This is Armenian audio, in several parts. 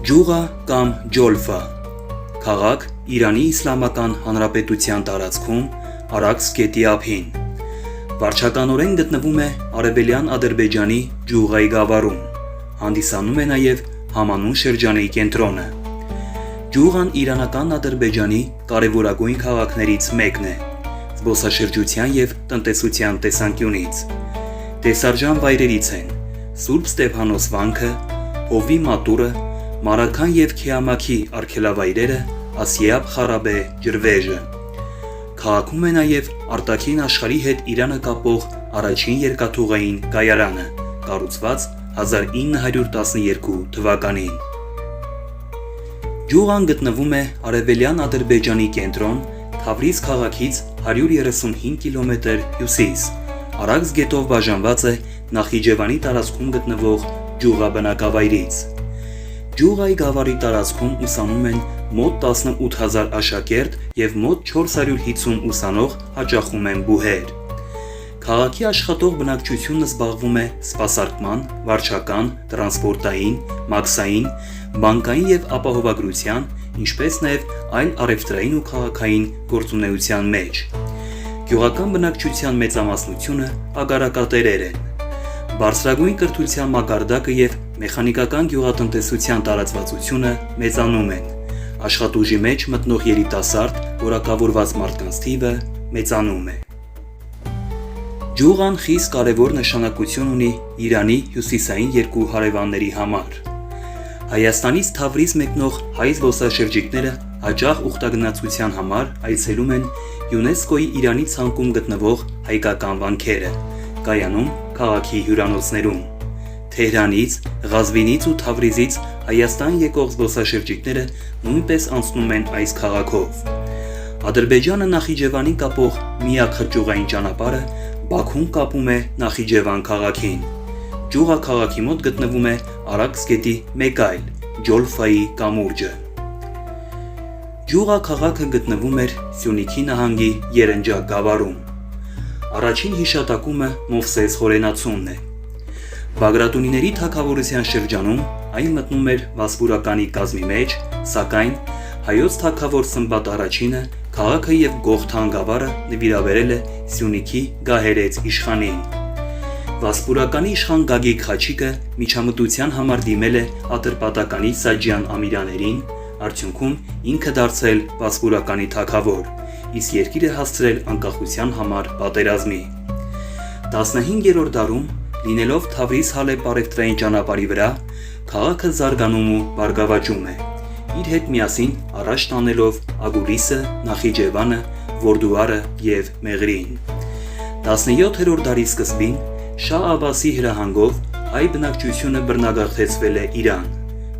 Ջուղա կամ Ջոլֆա քաղաք Իրանի Իսլամական Հանրապետության տարածքում Արաքս գետի ափին։ Վարչականորեն գտնվում է Արևելյան Ադրբեջանի Ջուղայի գավառում, հանդիսանում է նաև համանուն շրջանի կենտրոնը։ Ջուղան իրանական Ադրբեջանի կարևորագույն քաղաքներից մեկն է, զբոսաշրջության և տնտեսության տեսանկյունից։ Տեսարժան վայրերից են Սուրբ Ստեփանոս վանքը, Հովի մատուրը, Մարաքան և Քիամաքի արգելավայրերը, Ասիաբ Խարաբե ջրվեժը։ Քաղաքում է նաև արտաքին աշխարհի հետ Իրանը կապող առաջին երկաթուղային կայարանը, կառուցված 1912 թվականին։ Ջուղան գտնվում է Արևելյան Ադրբեջանի կենտրոն, Թավրիզ քաղաքից 135 կիլոմետր հյուսիս, Արաքս գետով բաժանված է Նախիջևանի տարածքում գտնվող Ջուղա բնակավայրից։ Ջուղայի գավառի տարածքում ուսանում են մոտ 18000 աշակերտ և մոտ 450 ուսանող հաճախում են բուհեր։ Քաղաքի աշխատող բնակչությունը զբաղվում է սպասարկման, վարչական, տրանսպորտային, մաքսային, բանկային և ապահովագրության, ինչպես նաև այլ առևտրային ու քաղաքային գործունեության մեջ։ Գյուղական բնակչության մեծամասնությունը ագարակատերեր են։ Բարձրագույն կրթության մակարդակը և մեխանիկական գյուղատնտեսության տարածվածությունը մեծանում են։ Աշխատուժի մեջ մտնող երիտասարդ որակավորված մարդկանց թիվը մեծանում է։ Ջուղան խիստ կարևոր նշանակություն ունի Իրանի հյուսիսային երկու հարևանների համար։ Հայաստանից Թավրիզ մեկնող հայ զբոսաշրջիկները հաճախ ուխտագնացության համար այցելում են ՅՈՒՆԵՍԿՕ-ի Իրանի ցանկում գտնվող հայկական վանքերը, կայանում քաղաքի հյուրանոցներում։ Թեհրանից, Ղազվինից ու Թավրիզից Հայաստան եկող զբոսաշրջիկները նույնպես անցնում են այս քաղաքով։ Ադրբեջանը Նախիջևանին կապող միակ հճուղային ճանապարհը Բաքուն կապում է Նախիջևան քաղաքին։ Ջուղա քաղաքի մոտ գտնվում է Արաքս գետի մեկ այլ, Ջոլֆայի կամուրջը։ Ջուղա քաղաքը գտնվում էր Սյունիքի նահանգի Երնջակ գավառում։ Առաջին հիշատակումը Մովսես Խորենացունն է։ Բագրատունիների թագավորության շրջանում այն մտնում էր Վասպուրականի կազմի մեջ, սակայն հայոց թագավոր Սմբատ I-ը քաղաքը և Գողթան գավառը նվիրաբերել է Սյունիքի Գահերեց իշխանին։ Վասպուրականի իշխան Գագիկ Խաչիկը միջամտության համար դիմել է Ատրպատականի Սաջյան Ամիրաներին, արդյունքում ինքը դարձել Վասպուրականի թագավոր, իսկ երկիրը հասցրել անկախության համար պատերազմի։ 15-րդ դարում, լինելով Թավրիզ-Հալեբ առևտրային ճանապարհի վրա, քաղաքը զարգանում ու բարգավաճում է, իր հետ միասին առաջ տանելով Ագուլիսը, Նախիջևանը, Վորդուարը և Մեղրին։ 17-րդ դարի սկզբին Շահ Աբասի հրահանգով հայ բնակչությունը բռնագաղթեցվել է Իրան,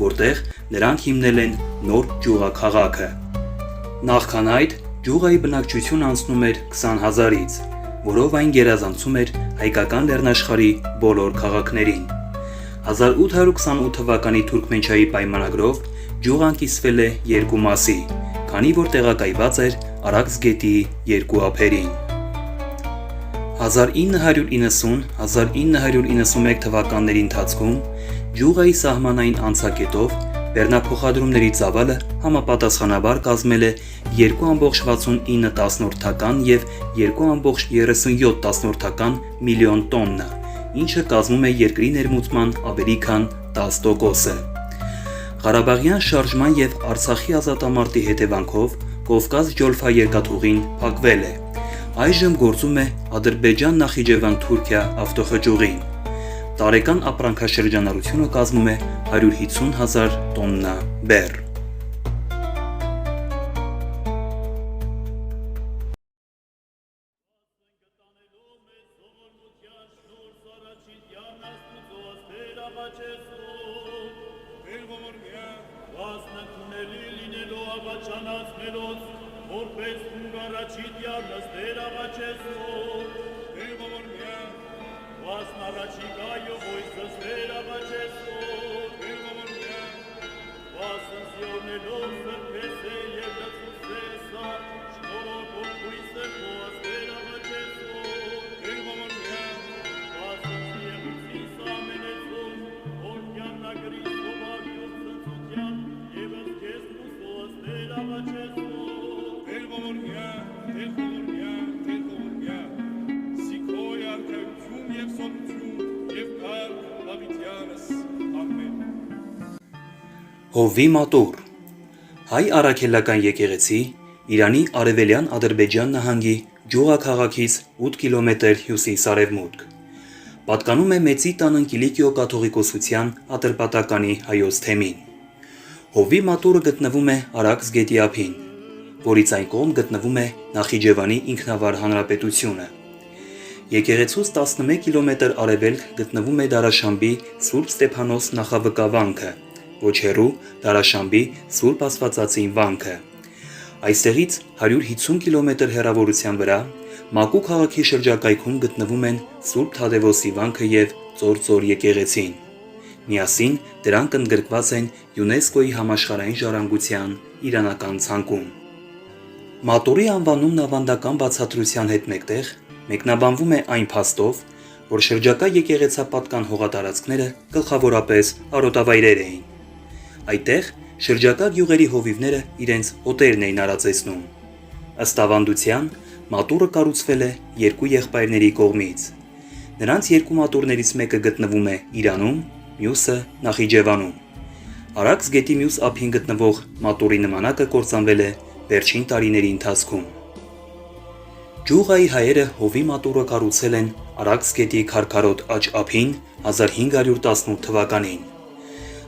որտեղ նրանք հիմնել են նոր Ջուղա քաղաքը։ Նախքան այդ, Ջուղայի բնակչությունը անցնում էր 20,000-ից, որով այն գերազանցում էր հայկական լեռնաշխարհի բոլոր քաղաքներին։ 1828 թվականի Թուրքմենչայի պայմանագրով Ջուղան կիսվել է երկու մասի, քանի որ տեղակայված էր Արաքս գետի երկու ափերին։ 1990-1991 թվականների ընթացքում Ջուղայի սահմանային անցակետով բեռնափոխադրումների ծավալը համապատասխանաբար կազմել է 2,69 և 2,37 միլիոն տոննա, ինչը կազմում է երկրի ներմուծման ավելի քան 10%-ը։ Ղարաբաղյան շարժման և Արցախի ազատամարտի հետևանքով Կովկաս-Ջոլֆա երկաթուղին փակվել է։ Այժմ գործում է Ադրբեջան-Նախիջևան-Թուրքիա ավտոխճուղին։ Տարեկան ապրանքաշրջանառությունը կազմում է 150,000 տոննա բեռ։ Gris, Հովվի մատուռ հայ առաքելական եկեղեցի Իրանի արևելյան Ադրբեջան նահանգի գյուղաքաղաքից 8 կիլոմետր հյուսիս-արևմուտք։ Պատկանում է Մեծի տան Կիլիկիո կաթողիկոսության ատրպատականի հայոց թեմին։ Հովվի մատուռը գտնվում է Արաքս գետի ափին, որից այն կողմ գտնվում է Նախիջևանի ինքնավար հանրապետությունը։ Եկեղեցուց 11 կիլոմետր արևելք գտնվում է Դարաշամբի Սուրբ Ստեփանոս նախավկա վանքը, ոչ հեռու Դարաշամբի Սուրբ Աստվածածին վանքը։ Այստեղից 150 կիլոմետր հեռավորության վրա Մակու քաղաքի շրջակայքում գտնվում են Սուրբ Թադևոսի վանքը և Ծործոր եկեղեցին։ Միասին դրանք ընդգրկված են ՅՈՒՆԵՍԿՕ-ի համաշխարհային ժառանգության իրանական ցանկում։ Մատուռի անվանումն ավանդական բացատրության հետ մեկտեղ մեկնաբանվում է այն փաստով, որ շրջակա եկեղեցապատկան հողատարածքները գլխավորապես արոտավայրեր էին։ Այդտեղ շրջակա գյուղերի հովիվները իրենց օտերն էին արածեցնում։ Ըստ ավանդության, մատուռը կառուցվել է երկու եղբայրների կողմից։ Նրանց երկու մատուռներից մեկը գտնվում է Իրանում, մյուսը Նախիջևանում։ Արաքս գետի մյուս ափին գտնվող մատուռի նմանակը կործանվել է վերջին տարիների ընթացքում։ Գյուղայի հայերը հովվի մատուռը կառուցել են Արաքս գետի քարքարոտ աջ ափին 1518 թվականին։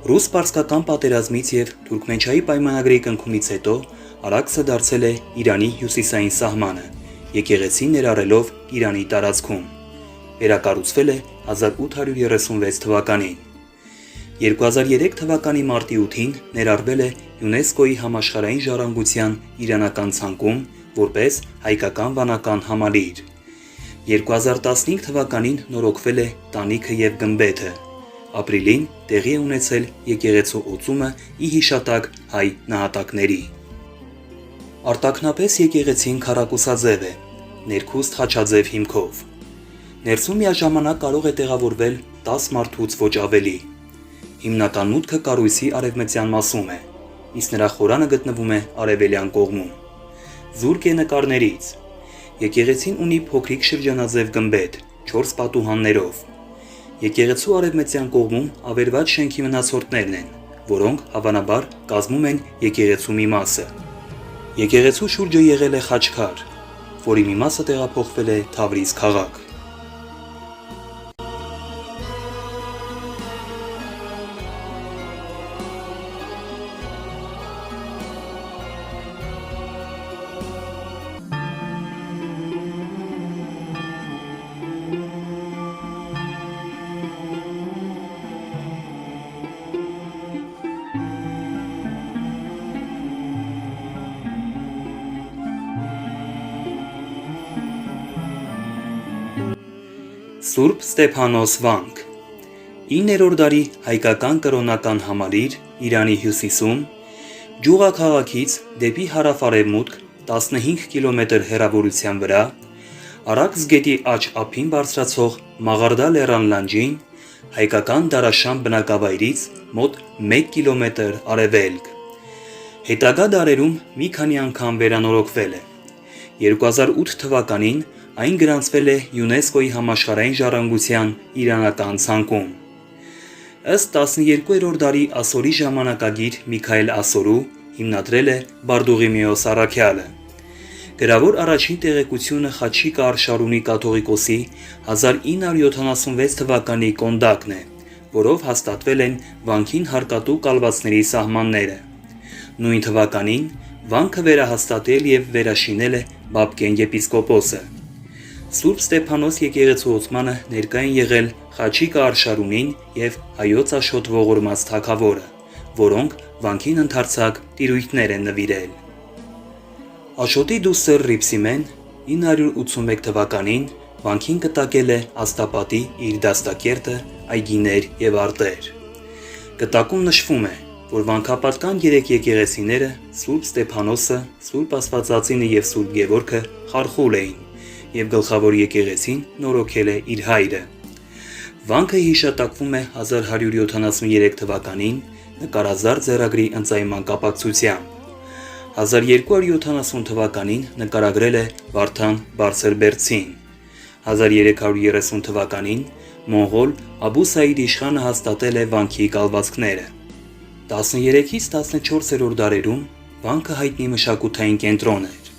Ռուս-պարսկական պատերազմից և Թուրքմենչայի պայմանագրի կնքումից հետո Արաքսը դարձել է Իրանի հյուսիսային սահմանը, եկեղեցին ներառելով Իրանի տարածքում։ Վերակառուցվել է 1836 թվականին։ 2003 թվականի մարտի 8-ին ներառվել է ՅՈՒՆԵՍԿՕ-ի համաշխարհային ժառանգության իրանական ցանկում որպես հայկական վանական համալիր։ 2015 թվականին նորոգվել է տանիքը և գմբեթը։ Ապրիլին տեղի է ունեցել եկեղեցու օծումը ի հիշատակ հայ նահատակների։ Արտաքնապես եկեղեցին քառակուսաձև է, ներքուստ խաչաձև հիմքով։ Ներսում միաժամանակ կարող է տեղավորվել 10 մարդուց ոչ ավելի։ Հիմնական մուտքը կառույցի արևմտյան մասում է, իսկ նրա խորանը գտնվում է արևելյան կողմում։ Զուրկ է նկարներից։ Եկեղեցին ունի փոքրիկ շրջանաձև գմբեթ 4 պատուհաններով։ Եկեղեցու արևմտյան կողմում ավերված շենքի մնացորդներն են, որոնք հավանաբար կազմում են եկեղեցու մի մասը։ Եկեղեցու շուրջը եղել է խաչքար, որի մի մասը տեղափոխվել է Թավրիզ քաղաք։ Սուրբ Ստեփանոս վանք 9-րդ դարի հայկական կրոնական համալիր Իրանի հյուսիսում գյուղաքաղաքից դեպի հարավ-արևմուտք 15 կիլոմետր հեռավորության վրա Արաքս գետի աջ ափին բարձրացող Մաղարդա լեռան լանջին հայկական Դարաշամբ բնակավայրից մոտ 1 կիլոմետր արևելք։ Հետագա դարերում մի քանի անգամ վերանորոգվել է։ 2008 թվականին այն գրանցվել է ՅՈՒՆԵՍԿՕ-ի համաշխարհային ժառանգության իրանական ցանկում։ Ըստ 12-րդ դարի ասորի ժամանակագիր Միքայել Ասորու հիմնադրել է Բարդուղիմեոս առաքյալը։ Գրավոր առաջին տեղեկությունը Խաչիկ Արշարունի կաթողիկոսի 1976 թվականի կոնդակն է, որով հաստատվել են վանքին հարկատու կալվածների սահմանները։ Նույն թվականին վանքը վերահաստատել և վերաշինել է Բաբկեն եպիսկոպոսը։ Սուրբ Ստեփանոս եկեղեցու օծմանը ներկա են եղել Խաչիկ Արշարունին և հայոց աշոտ ողորմած թագավորը, որոնք վանքին ընդարձակ տիրույթներ են նվիրել։ Աշոտի դուստր Ռիփսիմեն 981 թվականին վանքին կտակել է աստապատի իր դաստակերտը, այգիներ և արտեր։ Կտակում նշվում է, որ վանքապատկան 3 եկեղեցիները Սուրբ Ստեփանոսը, Սուրբ Աստվածածինը և Սուրբ Գևորգը խարխուլ էին, և գլխավոր եկեղեցին նորոգել է իր հայրը։ Վանքը հիշատակվում է 1173 թվականին նկարազարդ ձեռագրի ընծայման կապակցությամբ։ 1270 թվականին նկարագրել է Վարդան Բարձրբերդցին։ 1330 թվականին մոնղոլ Աբու Սաիդ իշխանը հաստատել է վանքի կալվածքները։ 13-ից 14-րդ դարերում վանքը հայտնի մշակութային կենտրոն էր։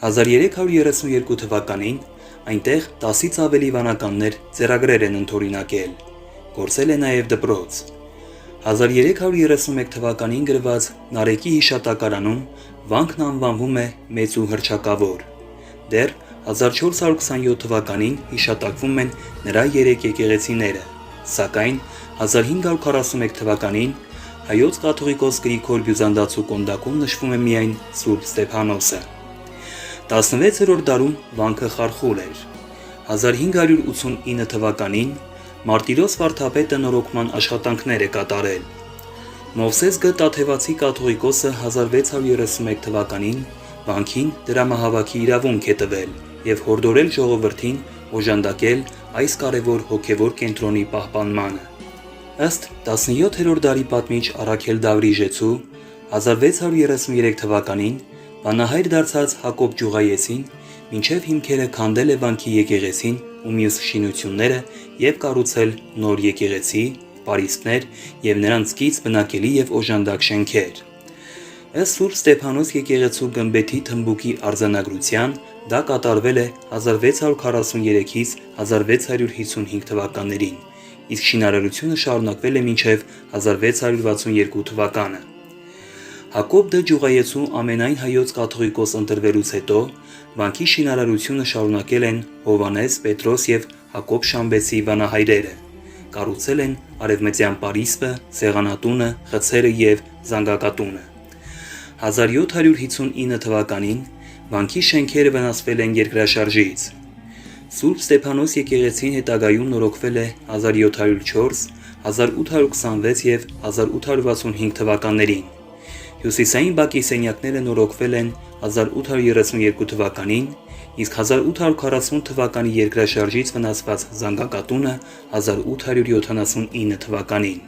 1332 թվականին այնտեղ 10-ից ավելի վանականներ ձեռագրեր են ընդօրինակել, գործել է նաև դպրոց։ 1331 թվականին գրված Նարեկի հիշատակարանում վանքն անվանվում է մեծ ու հռչակավոր։ Դեռ 1427 թվականին հիշատակվում են նրա 3 եկեղեցիները, սակայն 1541 թվականին հայոց կաթողիկոս Գրիգոր Բյուզանդացու կոնդակում նշվում է միայն Սուրբ Ստեփանոսը։ 16-րդ դարում վանքը խարխուլ էր։ 1589 թվականին Մարտիրոս վարդապետը նորոգման աշխատանքներ է կատարել։ Մովսես Գ. Տաթևացի կաթողիկոսը 1631 թվականին վանքին դրամահավաքի իրավունք է տվել եւ հորդորել ժողովրդին օժանդակել այս կարևոր հոգեվոր կենտրոնի պահպանմանը։ Ըստ 17-րդ դարի պատմիչ Առաքել Դավրիժեցու 1633 թվականին վանահայր դարձած Հակոբ Ջուղայեցին մինչև հիմքերը քանդել է վանքի եկեղեցին ու մյուս շինությունները եւ կառուցել նոր եկեղեցի, պարիսպներ եւ նրանց կից բնակելի եւ օժանդակ շենքեր։ Ըստ Սուրբ Ստեփանոս եկեղեցու գմբեթի թմբուկի արձանագրության դա կատարվել է 1643-ից 1655 թվականներին, իսկ շինարարությունը շարունակվել է մինչև 1662 թվականը։ Հակոբ Դ. Ջուղայեցու ամենայն հայոց կաթողիկոս ընտրվելուց հետո վանքի շինարարությունը շարունակել են Հովանես, Պետրոս եւ Հակոբ Շամբեցի վանահայրերը։ Կառուցել են արևմտյան պարիսպը, սեղանատունը, խցերը եւ զանգակատունը։ 1759 թվականին վանքի շենքերը վնասվել են երկրաշարժից։ Սուրբ Ստեփանոս եկեղեցին հետագայում նորոգվել է 1704, 1826 եւ 1865 թվականներին։ Հյուսիսային բակի սենյակները նորոգվել են 1832 թվականին, իսկ 1840 թվականի երկրաշարժից վնասված զանգակատունը 1879 թվականին։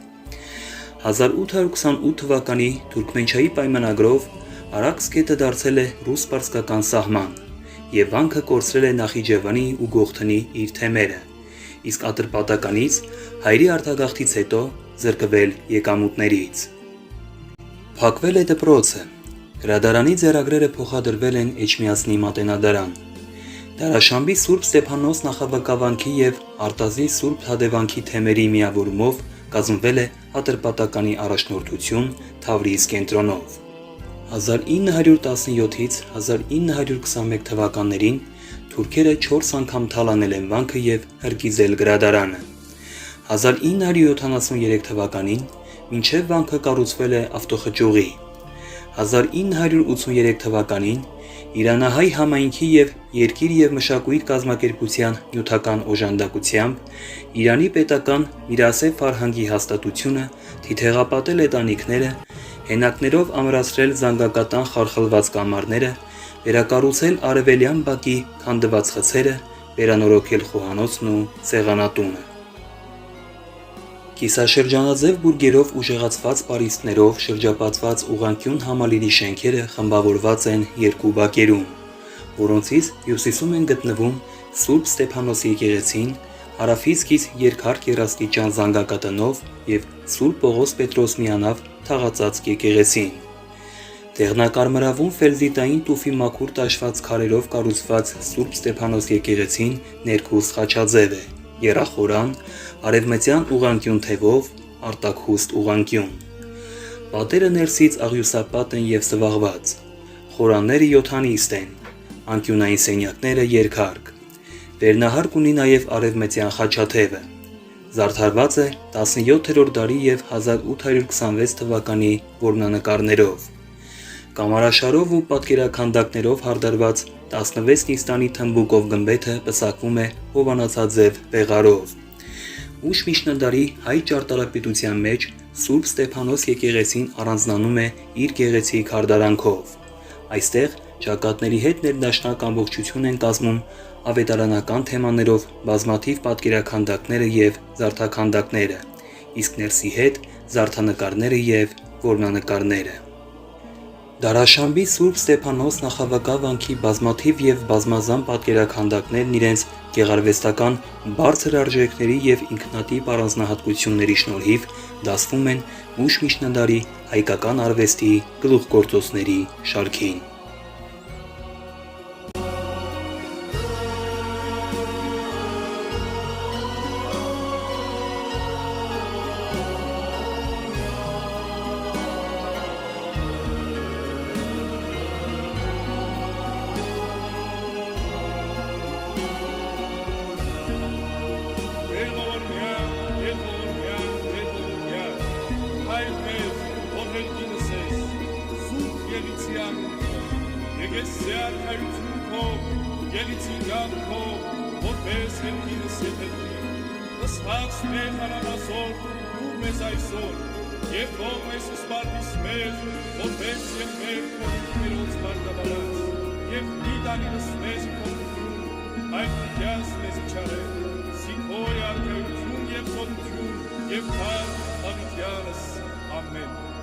1828 թվականի Թուրքմենչայի պայմանագրով Արաքս գետը դարձել է ռուս-պարսկական սահման եւ վանքը կորցրել է Նախիջևանի ու Գողթնի իր թեմերը, իսկ Ատրպատականից հայերի արտագաղթից հետո զրկվել եկամուտներից։ Փակվել է դպրոցը։ Գրադարանի ձեռագրերը փոխադրվել են Էջմիածնի մատենադարան։ Դարաշամբի Սուրբ Ստեփանոս նախաբակավանքի եւ Արտազի Սուրբ Թադևանքի թեմերի միավորումով կազմվել է Ատրպատականի առաջնորդություն Թավրիզ կենտրոնով։ 1917-ից 1921 թվականներին թուրքերը 4 անգամ թալանել են վանքը եւ հրկիզել գրադարանը։ 1973 թվականին մինչև վանքը կառուցվել է ավտոխճուղի։ 1983 թվականին Իրանահայ համայնքի եւ Երկիր եւ մշակույթ կազմակերպության նյութական օժանդակությամբ Իրանի պետական Միրասեֆ Ֆարհանգի հաստատությունը թիթեղապատել է տանիքները, հենակներով ամրացրել զանգակատան խարխլված կամարները, վերակառուցել արևելյան բակի քանդված խցերը, վերանորոգել խոհանոցն ու սեղանատունը։ Կիսաշրջանաձև բուրգերով ուժեղացված պարիսպներով շրջապատված ուղղանկյուն համալիրի շենքերը խմբավորված են երկու բակերում, որոնցից հյուսիսում են գտնվում Սուրբ Ստեփանոս եկեղեցին, հարավից կից երկհարկ երաստիճան զանգակատնով եւ Սուրբ Պողոս Պետրոս միանավ թաղածածկ եկեղեցին։ Դեղնակարմրավուն ֆելզիտային տուֆի մաքուր տաշված քարերով կառուցված Սուրբ Ստեփանոս եկեղեցին ներքուս խաչաձև է, եռախորան, արևմտյան ուղղանկյուն թևով, արտաքուստ ուղղանկյուն։ Պատերը ներսից աղյուսապատ են եւ սվաղված։ Խորանները յոթանիստ են, անկյունային սենյակները երկհարկ։ Վերնահարկ ունի նաեւ արևմտյան խաչաթևը։ Զարդարված է 17-րդ դարի եւ 1826 թվականի որմնանկարներով։ Կամարաշարով ու պատկերաքանդակներով հարդարված 16 նիստանի թմբուկով գմբեթը պսակվում է հովանացաձև բեղարով։ Ուշ միջնադարի հայ ճարտարապետության մեջ Սուրբ Ստեփանոս եկեղեցին առանձնանում է իր գեղեցիկ հարդարանքով։ Այստեղ ճակատների հետ ներդաշնակ ամբողջություն են կազմում ավետարանական թեմաներով բազմաթիվ պատկերաքանդակները եւ զարդաքանդակները, իսկ ներսի հետ զարդանկարները եւ որմնանկարները։ Դարաշամբի Սուրբ Ստեփանոս նախավկա վանքի բազմաթիվ եւ բազմազան պատկերաքանդակներն իրենց գեղարվեստական բարձր արժեքների եւ ինքնատիպ առանձնահատկությունների շնորհիվ դասվում են ուշ միջնադարի հայկական արվեստի գլուխգործոցների շարքին։ Ամեն